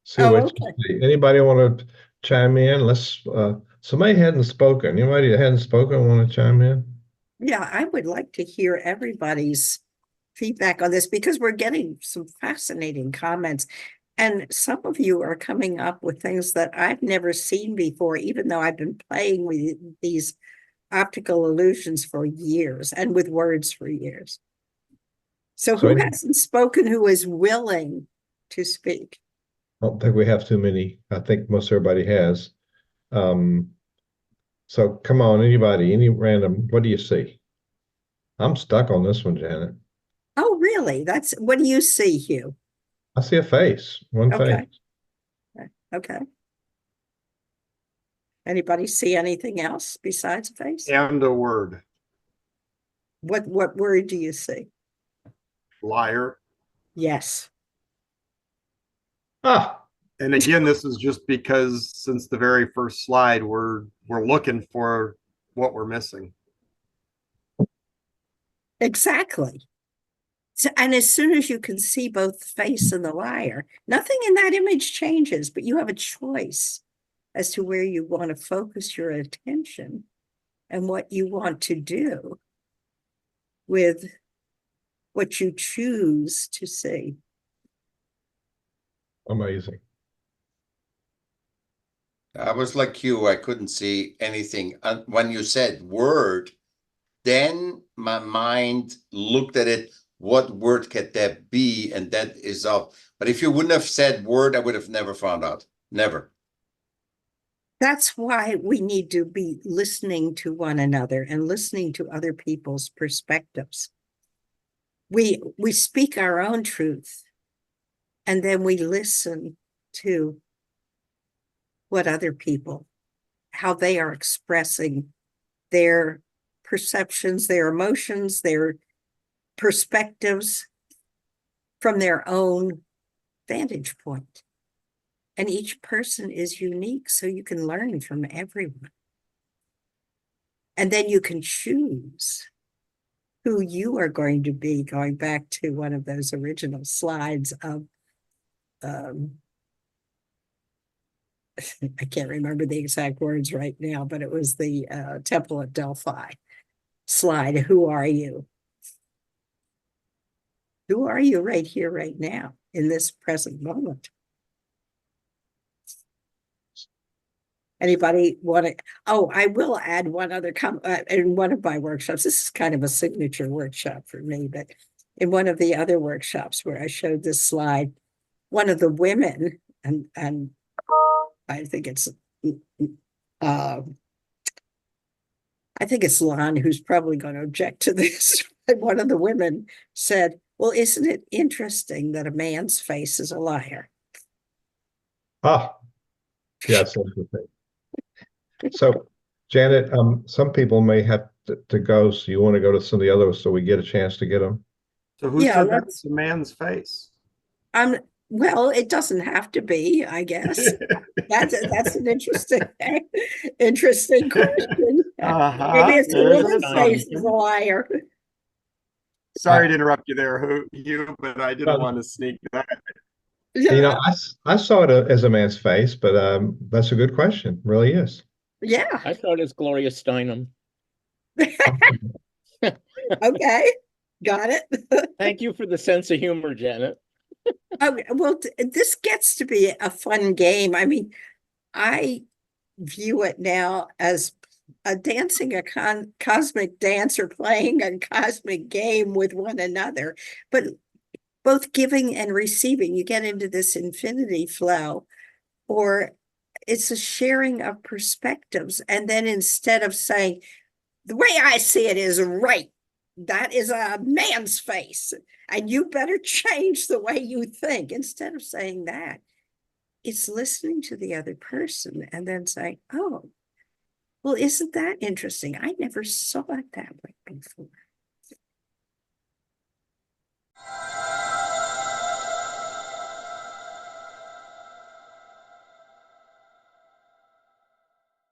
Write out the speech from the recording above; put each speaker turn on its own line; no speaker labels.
See
Oh,
what you
okay.
see. Anybody want to chime in? Somebody hadn't spoken. Anybody that hadn't spoken want to chime in?
Yeah, I would like to hear everybody's feedback on this because we're getting some fascinating comments. And some of you are coming up with things that I've never seen before, even though I've been playing with these optical illusions for years and with words for years. So
So
who
I
hasn't spoken who is willing to speak?
don't think we have too many. I think most everybody has. Um, so come on, anybody, any random, what do you see? I'm stuck on this one, Janet.
Oh, really? That's what do you see, Hugh?
I see a face, one face.
Okay. Okay. Anybody see anything else besides a face?
And a word.
What word do you see?
Liar.
Yes.
Ah,
And again, this is just because since the very first slide, we're looking for what we're missing.
Exactly. So, and as soon as you can see both the face and the liar, nothing in that image changes, but you have a choice as to where you want to focus your attention and what you want to do with what you choose to see.
amazing.
I was like you, I couldn't see anything. When you said word, then my mind looked at it. What word could that be? And that is off. But if you wouldn't have said word, I would have never found out. Never.
That's why we need to be listening to one another and listening to other people's perspectives. We speak our own truth and then we listen to what other people, how they are expressing their perceptions, their emotions, their perspectives from their own vantage point. And each person is unique, so you can learn from everyone. And then you can choose who you are going to be, going back to one of those original slides of, um, I can't remember the exact words right now, but it was the Temple at Delphi slide. Who are you? Who are you right here, right now, in this present moment? Anybody want to? Oh, I will add one other in one of my workshops. This is kind of a signature workshop for me, but in one of the other workshops where I showed this slide, one of the women, and I think it's uh, I think it's Lon who's probably going to object to this. But one of the women said, "Well, isn't it interesting that a man's face is a liar?"
Ah, yes, interesting. So, Janet, some people may have to go, so you want to go to some of the others so we get a chance to get them.
So who
Yeah,
said that's
let's.
a man's face?
I'm well, it doesn't have to be, I guess. That's an interesting question. Maybe
Uh-huh.
it's a
There's an
woman's face is a
assumption.
liar.
Sorry to interrupt you there, you, but I didn't
Uh,
want to sneak that.
Yeah,
I saw it as a man's face, but that's a good question. Really is.
yeah.
I thought it's Gloria Steinem.
Okay, got it.
Thank you for the sense of humor, Janet.
Oh, well, this gets to be a fun game. I mean, I view it now as dancing a cosmic dance or playing a cosmic game with one another, but both giving and receiving. You get into this infinity flow, or it's a sharing of perspectives. And then instead of saying, the way I see it is right, that is a man's face, and you better change the way you think, instead of saying that, it's listening to the other person and then saying, oh, well, isn't that interesting? I never saw it that way before.